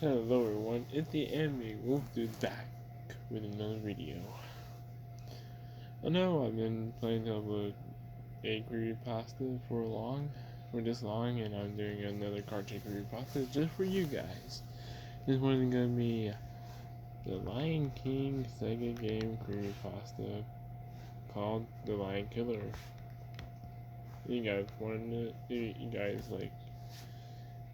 Hello everyone, it's the Anime Wolf Dude back with another video. I know I've been playing to upload a creepypasta for this long, and I'm doing another cartoon creepypasta just for you guys. This one is gonna be the Lion King Sega game creepypasta called The Lion Killer. You guys wanted it?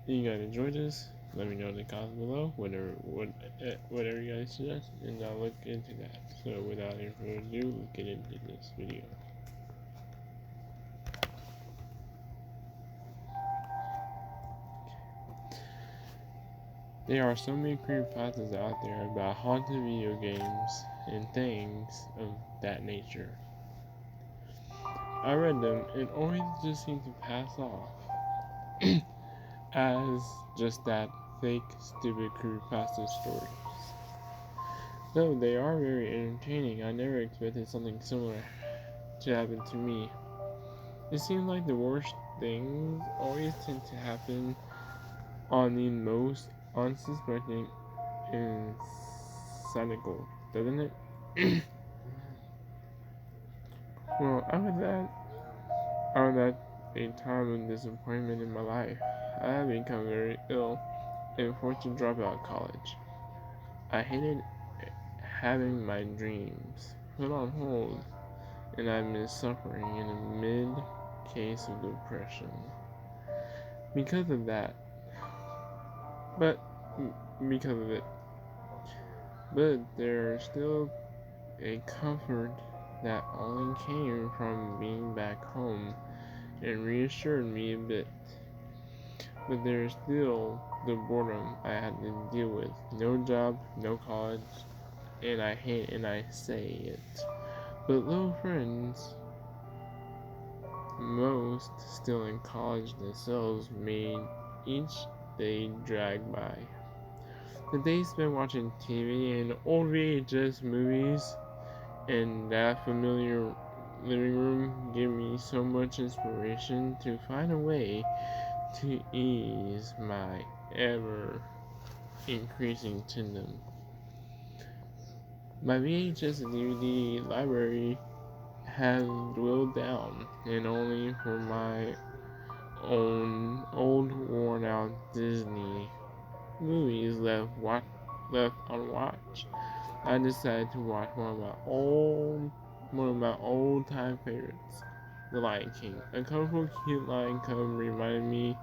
You guys enjoy this? Let me know in the comments below, whatever you guys suggest, and I'll look into that. So without any further ado, let's get into this video. There are so many creepypastas out there about haunted video games and things of that nature. I read them and always just seem to pass off as just that fake, stupid creepypasta stories. Though they are very entertaining, I never expected something similar to happen to me. It seems like the worst things always tend to happen on the most unsuspecting and cynical, doesn't it? Well, I was at a time of disappointment in my life. I had become very ill and forced to drop out of college. I hated having my dreams put on hold, and I've been suffering in a mid case of depression because of that. But because of it, but there's still a comfort that only came from being back home and reassured me a bit. But there's still the boredom I had to deal with. No job, no college, and I say it. But little friends, most still in college themselves, made each day drag by. The days spent watching TV and old VHS movies in that familiar living room gave me so much inspiration to find a way to ease my ever increasing tendon. My VHS and DVD library had dwindled down, and only for my own old worn out Disney movies left unwatched. I decided to watch one of my old time favorites, The Lion King. A colorful, cute lion cub reminded me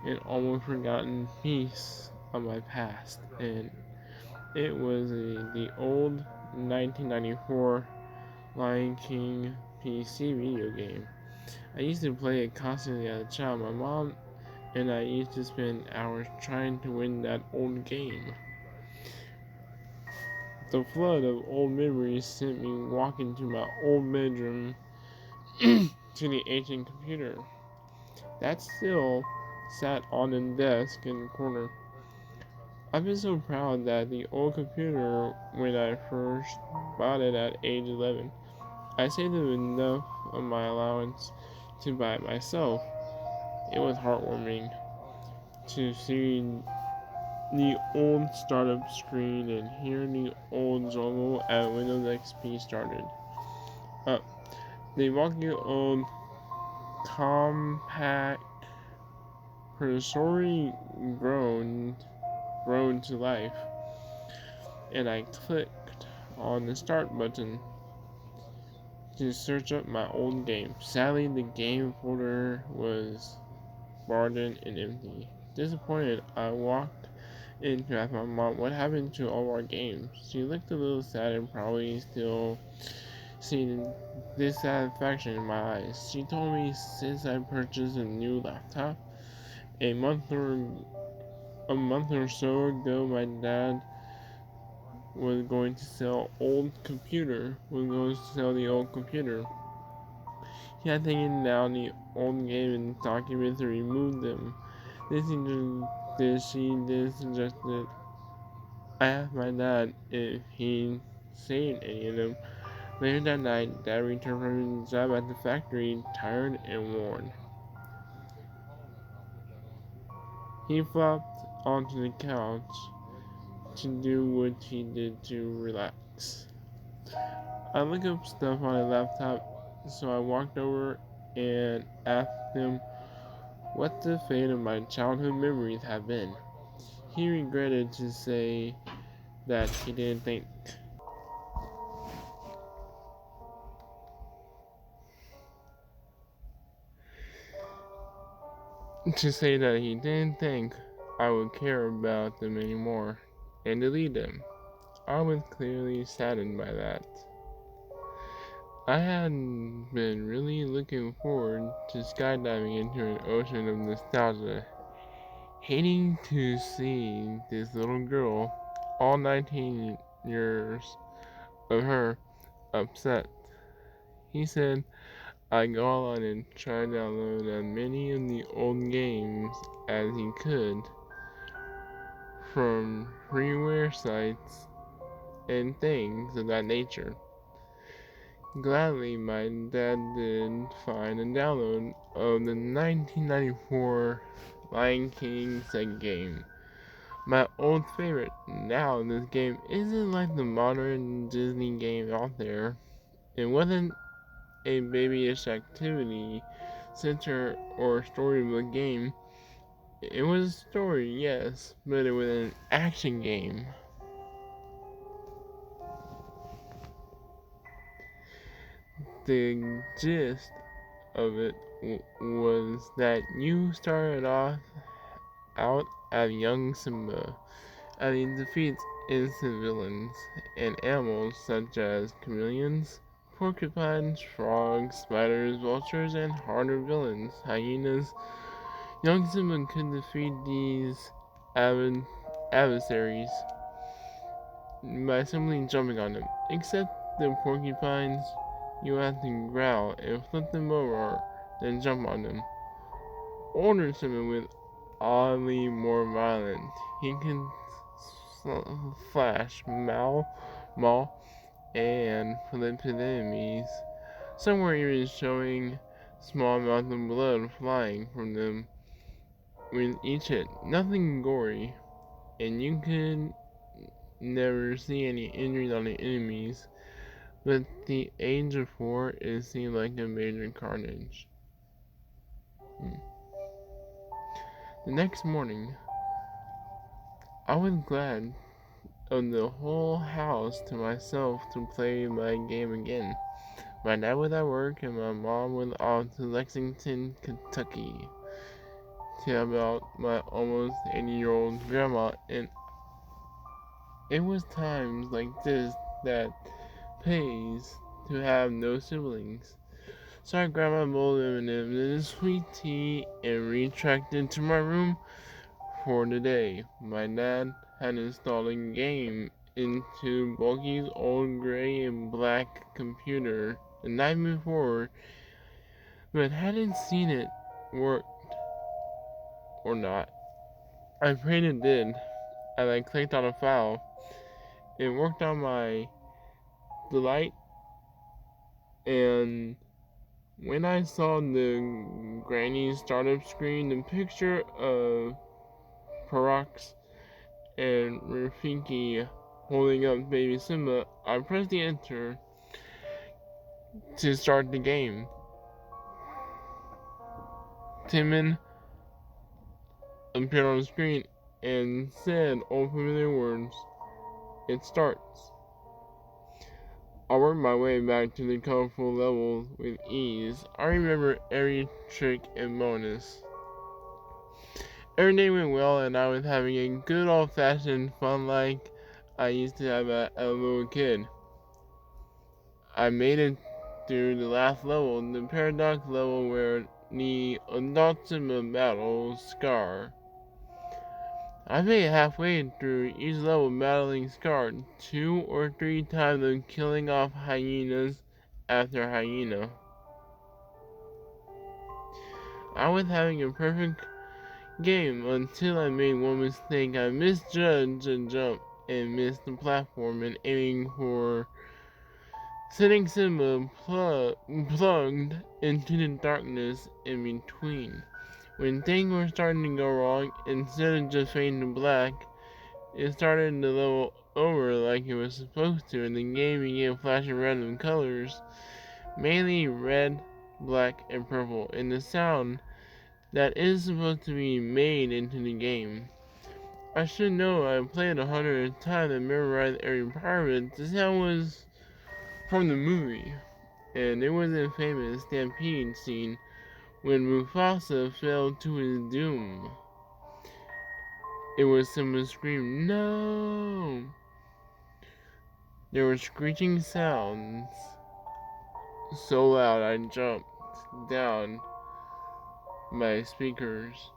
an almost forgotten piece of my past, and it was the old 1994 Lion King PC video game. I used to play it constantly as a child. My mom and I used to spend hours trying to win that old game. The flood of old memories sent me walking to my old bedroom to the ancient computer that still sat on the desk in the corner. I've been so proud that the old computer when I first bought it at age 11. I saved up enough of my allowance to buy it myself. It was heartwarming to see the old startup screen and hear the old jungle as Windows XP started up. The wonky old compact processor grown to life, and I clicked on the start button to search up my old game. Sadly, the game folder was barred and empty. Disappointed, I walked in to ask my mom what happened to all our games. She looked a little sad and probably still seeing dissatisfaction in my eyes. She told me since I purchased a new laptop a month or so ago, my dad was going to sell the old computer. He had taken down the old game and documents and removed them. She suggested I asked my dad if he'd saved any of them. Later that night, Dad returned from his job at the factory, tired and worn. He flopped onto the couch to do what he did to relax. I looked up stuff on a laptop, so I walked over and asked him what the fate of my childhood memories had been. He regretted to say that he didn't think. To say that he didn't think I would care about them anymore and delete them. I was clearly saddened by that. I had been really looking forward to skydiving into an ocean of nostalgia, hating to see this little girl, all 19 years of her, upset. He said I'd go on and try to download as many of the old games as he could from freeware sites and things of that nature. Gladly, my dad did find a download of the 1994 Lion King sega game. My old favorite. Now, this game isn't like the modern Disney game out there. It wasn't a babyish activity center or storybook game. It was a story, yes, but it was an action game. The gist of it was that you started out as young Simba, and he defeats innocent villains and animals such as chameleons, porcupines, frogs, spiders, vultures, and harder villains, hyenas. Young Simba could defeat these adversaries by simply jumping on them, except the porcupines. You have to growl and flip them over, then jump on them. Older Simba was oddly more violent. He could flash, maul, and flip his enemies. Some were even showing small amounts of blood flying from them with each hit. Nothing gory, and you could never see any injuries on the enemies. But at the age of 4, it seemed like a major carnage. The next morning, I was glad of the whole house to myself to play my game again. My dad was at work and my mom was off to Lexington, Kentucky to help out my almost 80-year-old grandma, and it was times like this that pays to have no siblings. So I grabbed my bowl of M&M's and a sweet tea and retracted to my room for the day. My dad had installed a game into Bulky's old gray and black computer the night before, but hadn't seen it work or not. I prayed it did, and I clicked on a file. It worked on my delight, and when I saw the Granny startup screen, the picture of Parax and Rafiki holding up baby Simba, I pressed the enter to start the game. Timon appeared on the screen and said all familiar words. It starts. I worked my way back to the colorful levels with ease. I remember every trick and bonus. Every day went well and I was having a good old-fashioned fun like I used to have as a little kid. I made it through the last level, the paradox level where the adult Simba battles Scar. I made it halfway through each level battling Scar 2 or 3 times and killing off hyenas after hyena. I was having a perfect game until I made one mistake. I misjudged a jump and missed the platform and aiming for sending Simba plugged into the darkness in between. When things were starting to go wrong, instead of just fading to black, it started the level over like it was supposed to, and the game began flashing random colors, mainly red, black, and purple, and the sound that is supposed to be made into the game. I should know I played 100 times and memorized every part of it. The sound was from the movie, and it was a famous stampede scene when Mufasa fell to his doom. It was Simba's scream, "No!" There were screeching sounds so loud I jumped down my speakers.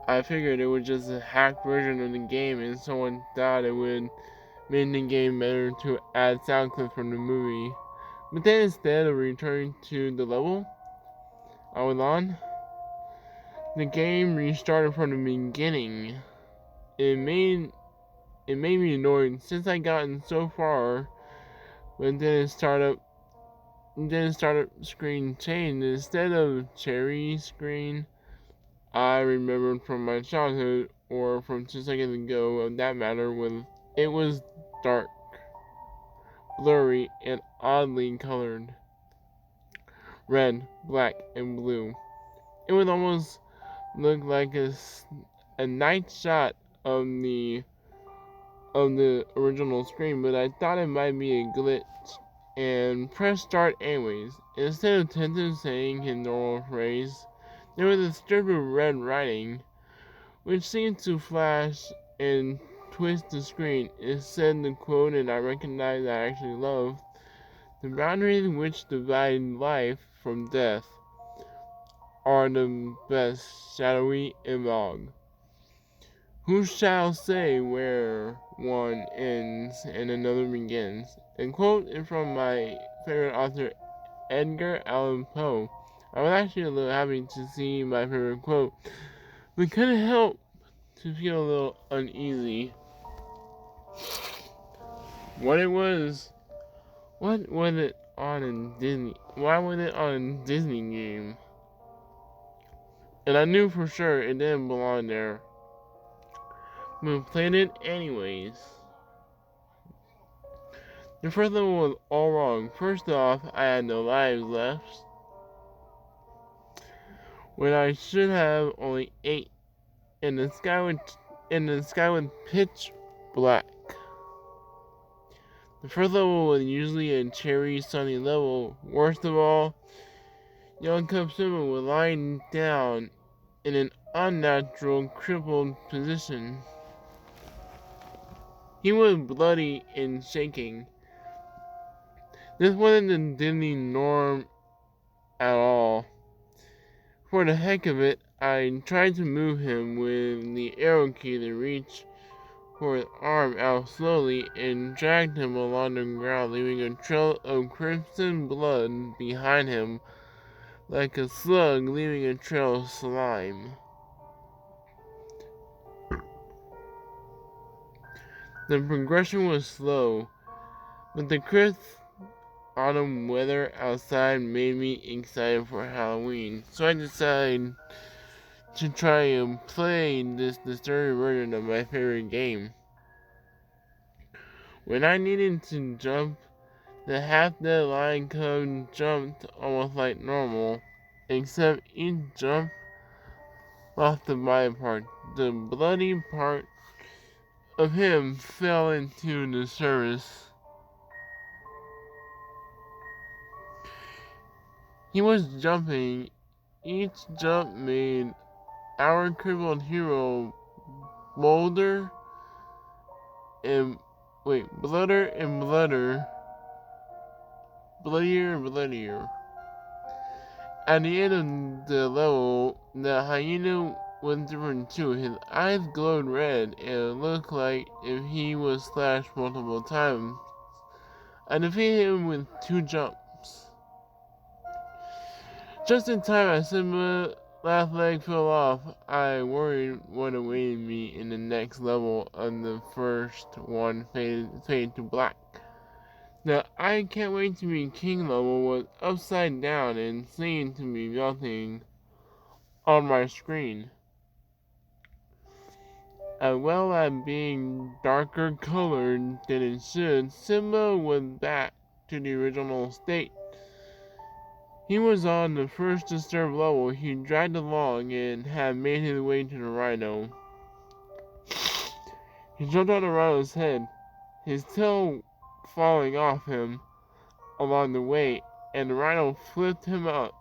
I figured it was just a hacked version of the game and someone thought it would make the game better to add sound clips from the movie. But then instead of returning to the level I was on, the game restarted from the beginning. It made me annoyed since I gotten so far, but then startup screen changed. Instead of cherry screen I remembered from my childhood or from 2 seconds ago of that matter it was dark, blurry, and oddly colored. Red, black, and blue. It would almost look like a night shot of the original screen, but I thought it might be a glitch and pressed start anyways. Instead of Tenzin saying his normal phrase, there was a strip of red writing, which seemed to flash and twist the screen. It said the quote, and I recognized I actually loved: "The boundaries which divide life from death are the best, shadowy and vague. Who shall say where one ends and another begins?" A quote is from my favorite author, Edgar Allan Poe. I was actually a little happy to see my favorite quote, but couldn't help to feel a little uneasy. What was it on a Disney? Why was it on a Disney game? And I knew for sure it didn't belong there. We played it anyways. The first level was all wrong. First off, I had no lives left, when I should have only 8, and the sky was pitch black. The first level was usually a cherry sunny level. Worst of all, young Cub Simba was lying down in an unnatural crippled position. He was bloody and shaking. This wasn't the Disney norm at all. For the heck of it, I tried to move him with the arrow key to reach for his arm out slowly and dragged him along the ground, leaving a trail of crimson blood behind him, like a slug leaving a trail of slime. The progression was slow, but the crisp autumn weather outside made me excited for Halloween, so I decided to try and play this disturbing version of my favorite game. When I needed to jump, the half-dead lion cub jumped almost like normal, except each jump lost the body part. The bloody part of him fell into the surface. He was jumping. Each jump made our crippled hero bolder and bloodier and bloodier. At the end of the level, the hyena was different too. His eyes glowed red and it looked like if he was slashed multiple times. I defeated him with 2 jumps. Just in time as Simba's last leg fell off, I worried what awaited me in the next level of the first one faded to black. The I can't wait to be king level was upside down and seemed to be melting on my screen, as well as being darker colored than it should. Simba was back to the original state. He was on the first disturbed level he dragged along and had made his way to the rhino. He jumped on the rhino's head, his tail falling off him along the way, and the rhino flipped him up.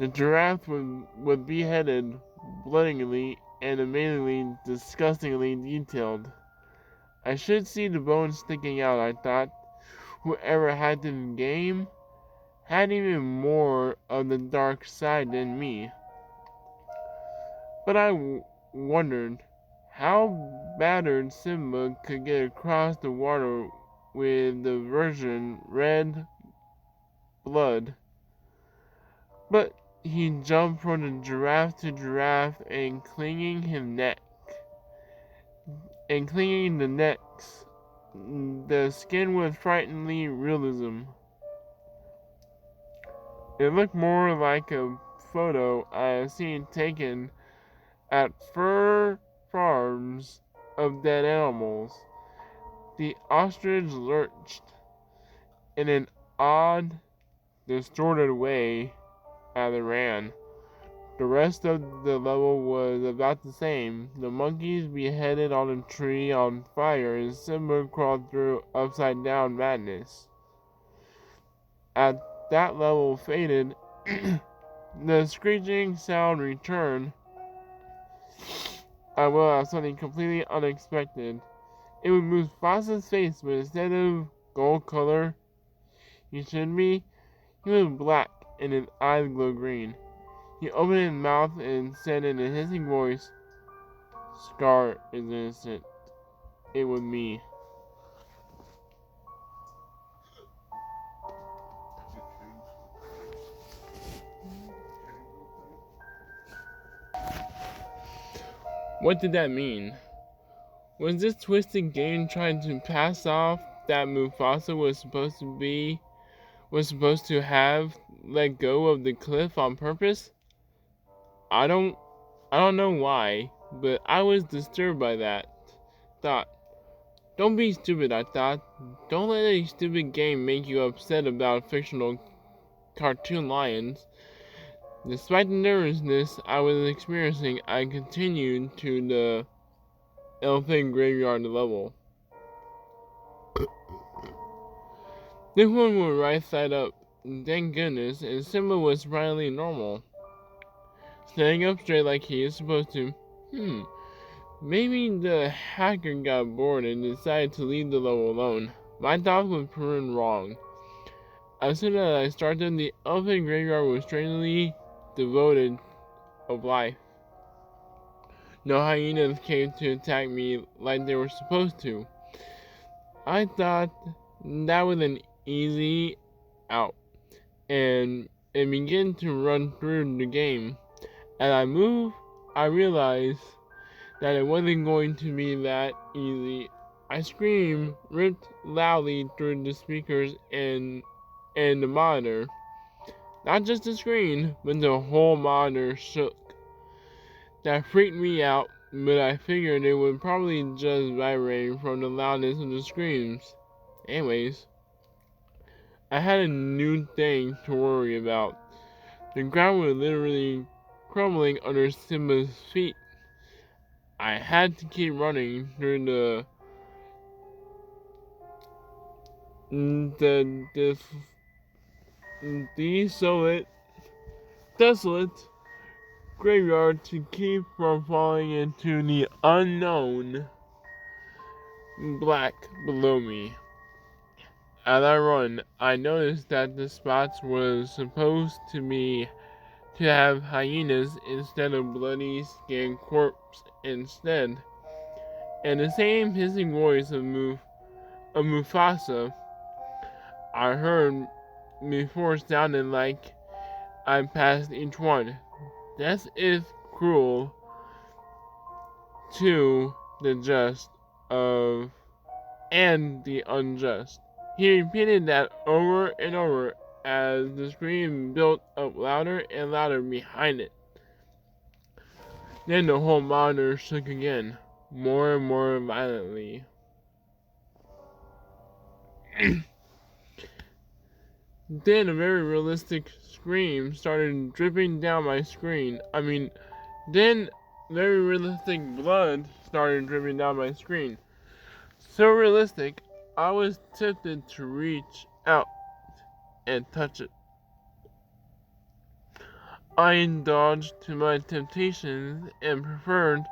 The giraffe was beheaded bloodingly and amazingly disgustingly detailed. I should see the bones sticking out, I thought. Whoever had this game had even more of the dark side than me. But I wondered how battered Simba could get across the water with the virgin red blood. But he jumped from the giraffe to giraffe and clinging the necks. The skin was frighteningly realism. It looked more like a photo I have seen taken at fur farms of dead animals. The ostrich lurched in an odd, distorted way as it ran. The rest of the level was about the same. The monkeys beheaded on a tree on fire, and Simba crawled through upside down madness. As that level faded, the screeching sound returned. I will have something completely unexpected. It was Mufasa's face, but instead of gold color he should be, he was black and his eyes glowed green. He opened his mouth and said in a hissing voice, "Scar is innocent. It was me." What did that mean? Was this twisted game trying to pass off that Mufasa was supposed to have let go of the cliff on purpose? I don't know why, but I was disturbed by that thought. Don't be stupid, I thought. Don't let a stupid game make you upset about fictional cartoon lions. Despite the nervousness I was experiencing, I continued to the elephant graveyard level. This one was right side up, thank goodness, and Simba was surprisingly normal. Standing up straight like he is supposed to. Maybe the hacker got bored and decided to leave the level alone. My thought was proven wrong. As soon as I started, the elephant graveyard was strangely devoted of life. No hyenas came to attack me like they were supposed to. I thought that was an easy out and began to run through the game. As I moved, I realized that it wasn't going to be that easy. I screamed, ripped loudly through the speakers and the monitor. Not just the screen, but the whole monitor shook. That freaked me out, but I figured it would probably just vibrate from the loudness of the screams. Anyways, I had a new thing to worry about. The ground was literally crumbling under Simba's feet. I had to keep running through the desolate graveyard to keep from falling into the unknown black below me. As I run, I noticed that the spots were supposed to have hyenas instead of bloody skinned corpse instead. And the same hissing voice of Mufasa I heard before sounded like I passed each one. Death is cruel to the just of and the unjust. He repeated that over and over as the scream built up louder and louder behind it. Then the whole monitor shook again, more and more violently. Then a very realistic scream started dripping down my screen. Then very realistic blood started dripping down my screen. So realistic, I was tempted to reach out and touch it. I indulged to my temptations and preferred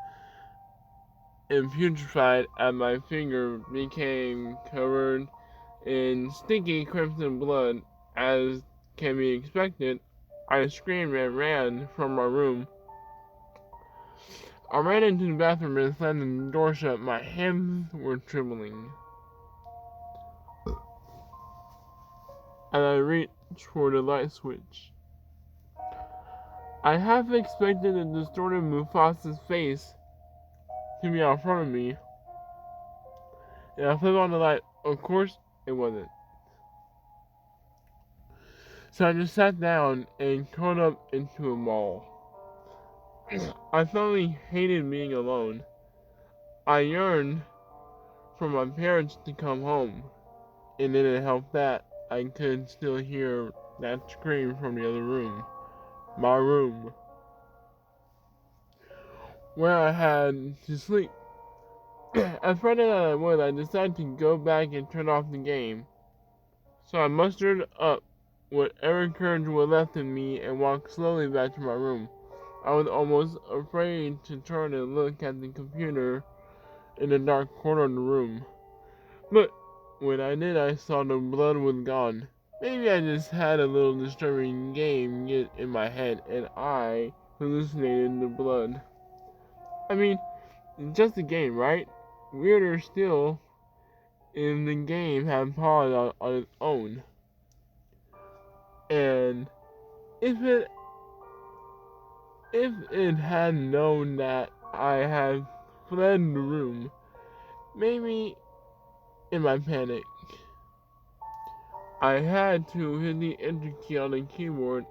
and putrefied as my finger became covered in stinky crimson blood. As can be expected, I screamed and ran from my room. I ran into the bathroom and slammed the door shut. My hands were trembling as I reached for the light switch. I half expected the distorted Mufasa's face to be out front of me, and I flipped on the light. Of course, it wasn't. So I just sat down and curled up into a ball. I suddenly hated being alone. I yearned for my parents to come home, and then it helped that I could still hear that scream from the other room. My room, where I had to sleep. As frightened as I was, I decided to go back and turn off the game. So I mustered up whatever courage was left in me and walked slowly back to my room. I was almost afraid to turn and look at the computer in the dark corner of the room. But when I did, I saw the blood was gone. Maybe I just had a little disturbing game get in my head and I hallucinated the blood. It's just a game, right? Weirder still, if the game had paused on its own. And if it had known that I had fled the room, maybe in my panic, I had to hit the enter key on the keyboard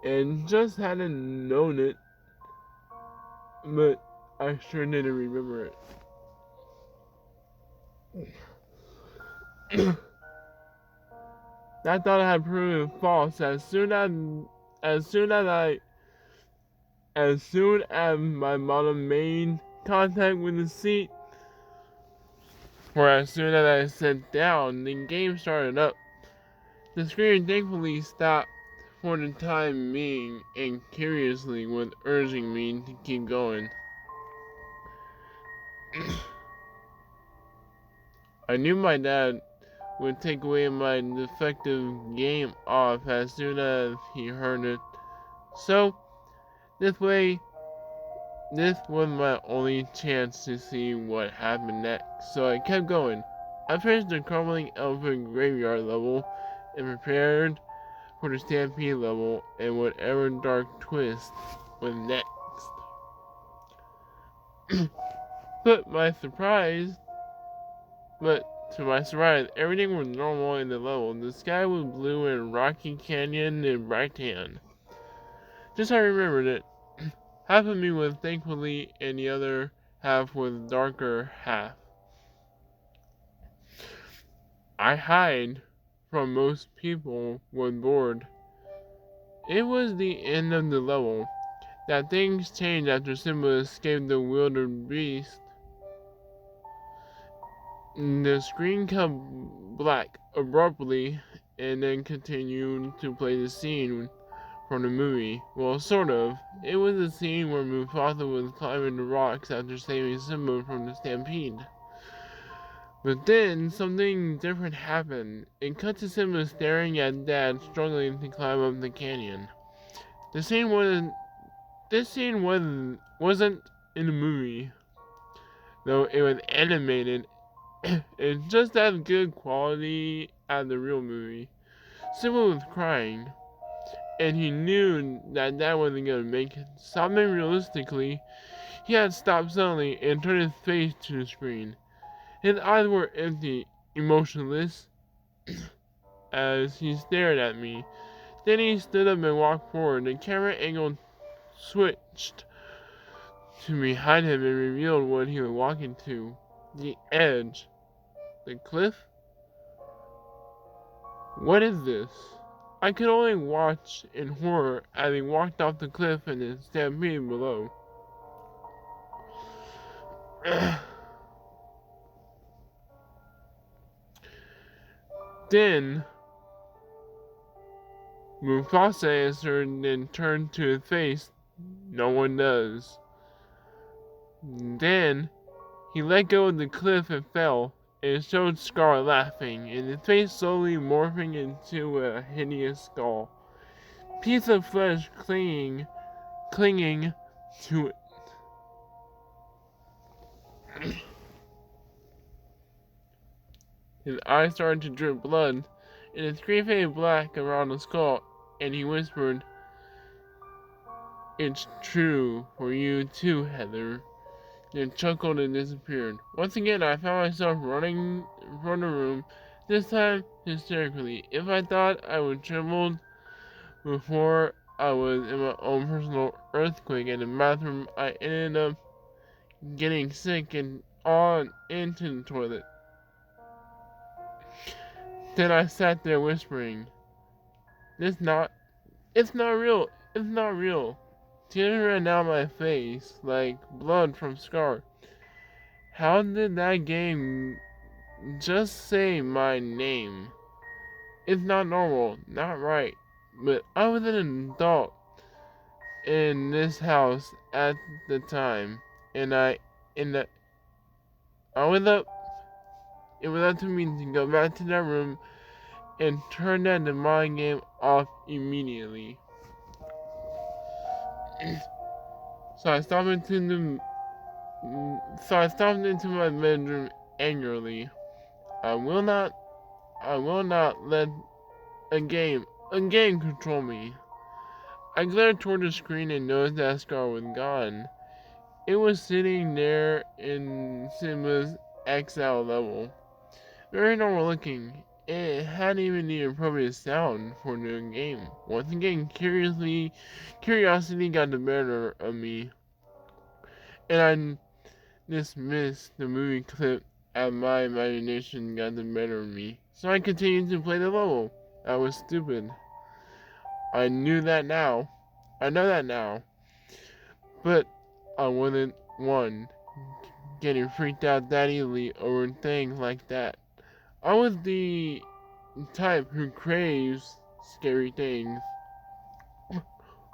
and just hadn't known it, but I sure didn't remember it. That thought had proven false as soon as my bottom made contact with the seat, or as soon as I sat down, the game started up. The screen thankfully stopped for the time being and curiously was urging me to keep going. I knew my dad would take away my defective game off as soon as he heard it. So, this was my only chance to see what happened next, so I kept going. I finished the crumbling elephant graveyard level and prepared for the stampede level and whatever dark twist was next. But to my surprise, everything was normal in the level. The sky was blue and rocky canyon and bright tan. Just how I remembered it. Half of me was thankfully and the other half was darker half. I hide from most people when bored. It was the end of the level. That things changed after Simba escaped the wildebeest beast. The screen cut black abruptly and then continued to play the scene from the movie. Well, sort of. It was the scene where Mufasa was climbing the rocks after saving Simba from the stampede. But then something different happened. It cut to Simba staring at Dad struggling to climb up the canyon. This scene wasn't in the movie, though it was animated. It's just as good quality as the real movie. Simba was crying, and he knew that Dad wasn't gonna make it. Sobbing realistically, he had stopped suddenly and turned his face to the screen. His eyes were empty, emotionless, as he stared at me. Then he stood up and walked forward. The camera angle switched to behind him and revealed what he was walking to. The edge. The cliff? What is this? I could only watch in horror as he walked off the cliff and then stampeded below. Then Mufasa answered and then turned to his face. No one does. Then he let go of the cliff and fell. It showed Scar laughing, and his face slowly morphing into a hideous skull. Piece of flesh clinging to it. His eyes started to drip blood, and his screen faded black around the skull, and he whispered, "It's true for you too, Heather." Then chuckled and disappeared. Once again, I found myself running from the room, this time hysterically. If I thought I would tremble before, I was in my own personal earthquake in the bathroom. I ended up getting sick and on into the toilet. Then I sat there whispering, it's not real, it's not real." Tears ran down my face like blood from scar. How did that game just say my name? It's not normal, not right. But I was an adult in this house at the time, and I was up. It was up to me to go back to that room and turn that mind game off immediately. So I stopped into my bedroom angrily. I will not let a game control me. I glared toward the screen and noticed that Scar was gone. It was sitting there in Simba's XL level. Very normal looking. It had even the appropriate sound for the game. Once again, curiosity got the better of me, and I dismissed the movie clip as my imagination got the better of me. So I continued to play the level. I was stupid. I know that now. But I wasn't one getting freaked out that easily over things like that. I was the type who craves scary things,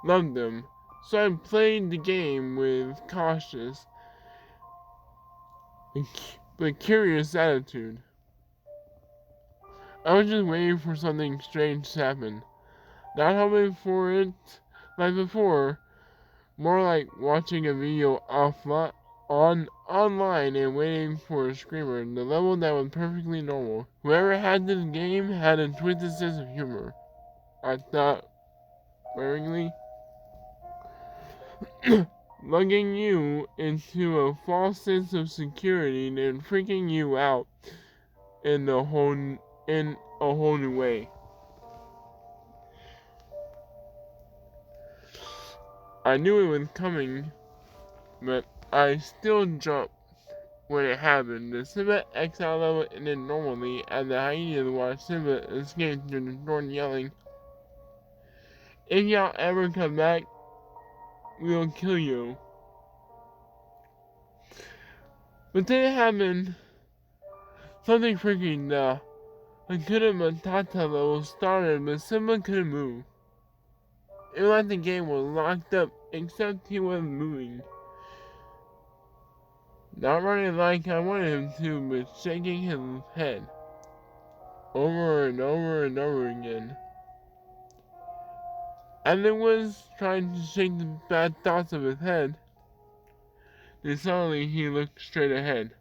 loved them, so I played the game with cautious but curious attitude. I was just waiting for something strange to happen, not hoping for it like before, more like watching a video online and waiting for a screamer. The level that was perfectly normal. Whoever had this game had a twisted sense of humor, I thought waringly. Lugging you into a false sense of security and freaking you out in a whole new way. I knew it was coming, but I still jumped when it happened. The Simba XL level ended normally as the hyenas watched Simba escape through the door yelling, "If y'all ever come back, we'll kill you." But then it happened. Something freaking the Hakuna Matata level started, but Simba couldn't move. It was like the game was locked up, except he wasn't moving. Not running like I wanted him to, but shaking his head. Over and over and over again. As it was trying to shake the bad thoughts of his head, then suddenly he looked straight ahead.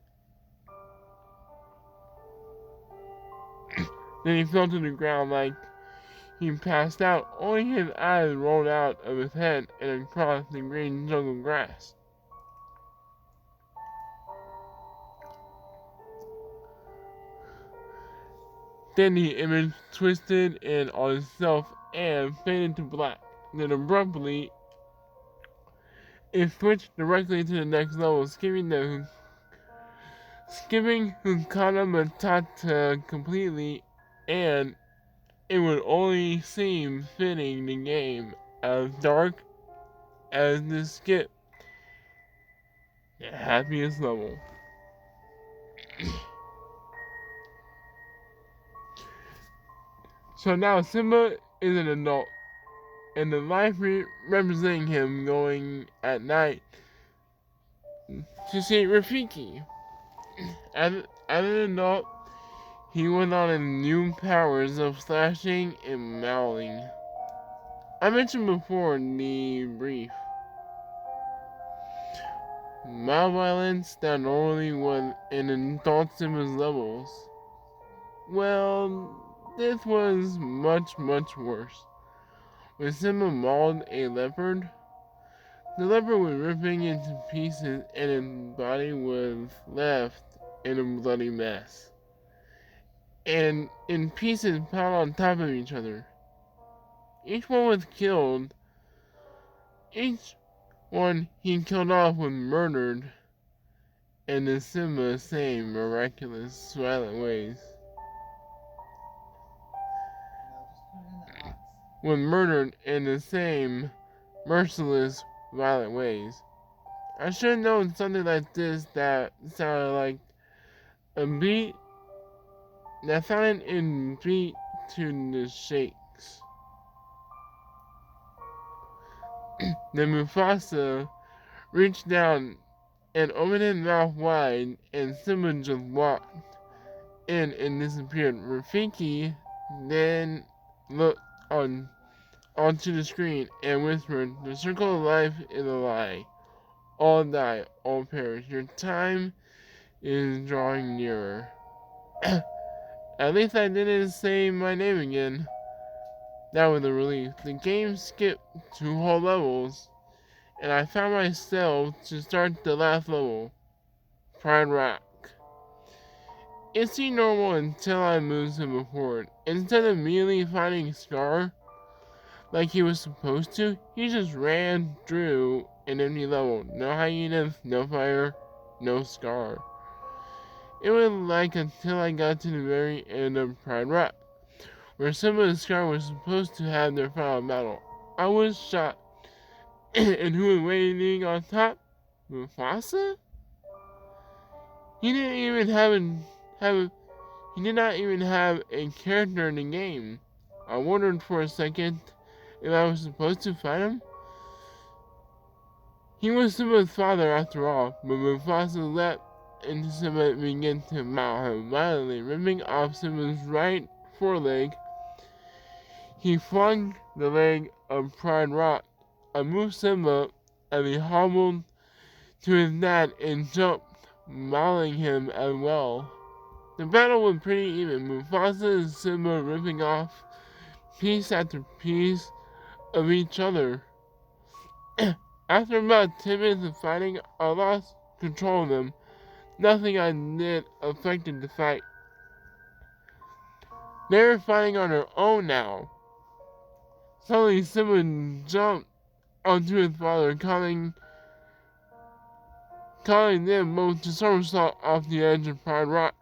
Then he fell to the ground like he passed out, only his eyes rolled out of his head and across the green jungle grass. Then the image twisted in on itself and faded to black. Then abruptly, it switched directly to the next level, skipping Hukana Matata completely, and it would only seem fitting the game as dark as the skip, the happiest level. So now Simba is an adult, and the life representing him going at night to see Rafiki. As an adult, he went on in new powers of slashing and mauling. I mentioned before in the brief, malviolence that normally was in adult Simba's levels. Well, this was much, much worse. When Simba mauled a leopard, the leopard was ripping into pieces and its body was left in a bloody mess. And in pieces piled on top of each other. Each one was killed. Each one he killed off was murdered, and in Simba's same miraculous, silent ways. Was murdered in the same merciless, violent ways. I should have known something like this that sounded like a beat that sounded in beat to the shakes. Then Mufasa reached down and opened his mouth wide, and Simba just walked in and disappeared. Rafiki then looked onto the screen and whispered, "The circle of life is a lie. All die, all perish. Your time is drawing nearer." At least I didn't say my name again. That was a relief. The game skipped 2 whole levels, and I found myself to start the last level, Pride Rock. It seemed normal until I moved him forward. Instead of immediately finding Scar, like he was supposed to, he just ran through an empty level. No hyenas, no fire, no Scar. It was like until I got to the very end of Pride Rock, where Simba and Scar were supposed to have their final battle. I was shocked. And who was waiting on top? Mufasa? He didn't even he did not even have a character in the game. I wondered for a second if I was supposed to fight him. He was Simba's father after all, but Mufasa leapt into Simba and began to maul him violently, ripping off Simba's right foreleg. He flung the leg of Pride Rock. I moved Simba and he hobbled to his dad and jumped, mauling him as well. The battle was pretty even, Mufasa and Simba ripping off piece after piece of each other. After about 10 minutes of fighting, I lost control of them. Nothing I did affected the fight. They were fighting on their own now. Suddenly Simba jumped onto his father, calling them both to somersault off the edge of Pride Rock.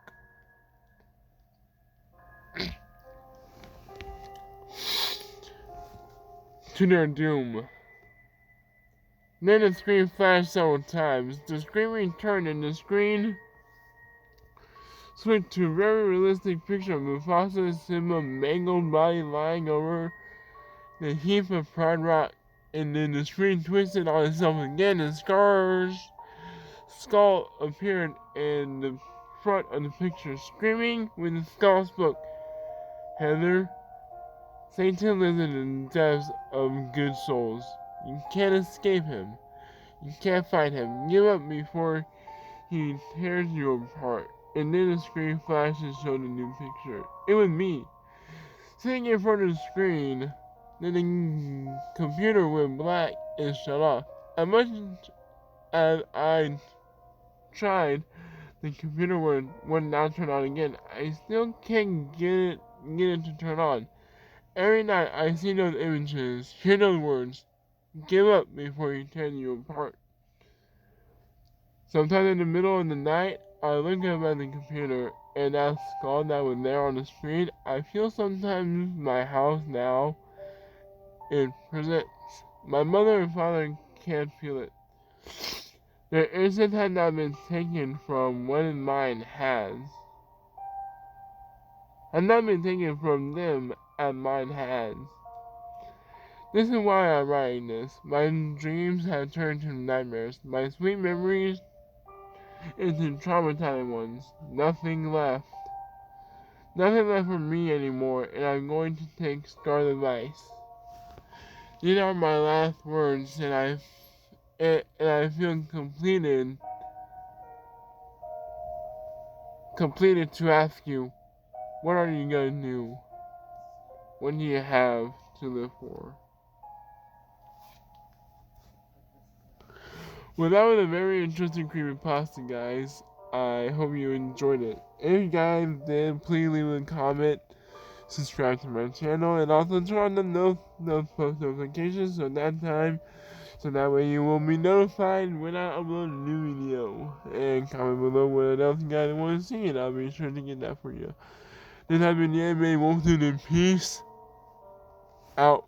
To their doom. Then the screen flashed several times. The screen returned and the screen switched to a very realistic picture of Mufasa and Simba's mangled body lying over the heap of Pride Rock. And then the screen twisted on itself again and Scar's skull appeared in the front of the picture, screaming when the skull spoke. "Heather, Satan lives in the depths of good souls. You can't escape him. You can't fight him. Give up before he tears you apart." And then the screen flashed and showed a new picture. It was me, sitting in front of the screen. Then the computer went black and shut off. As much as I tried, the computer would not turn on again. I still can't get it get it to turn on. Every night I see those images, hear those words, give up before you tear you apart. Sometimes in the middle of the night, I look up at the computer and that skull that was there on the screen, I feel sometimes my house now it presents. My mother and father can't feel it. Their innocence had not been taken from what mine has. Had not been taken from them as mine has. This is why I'm writing this. My dreams have turned to nightmares. My sweet memories into traumatizing ones. Nothing left. Nothing left for me anymore, and I'm going to take Scarlet advice. These are my last words, and I feel completed to ask you, what are you gonna do? What do you have to live for? Well, that was a very interesting creepypasta, guys. I hope you enjoyed it. If you guys did, please leave a comment, subscribe to my channel, and also turn on the post notifications so that way you will be notified when I upload a new video. And comment below what else you guys want to see, and I'll be sure to get that for you. This has been the Anime Wolf, and peace out.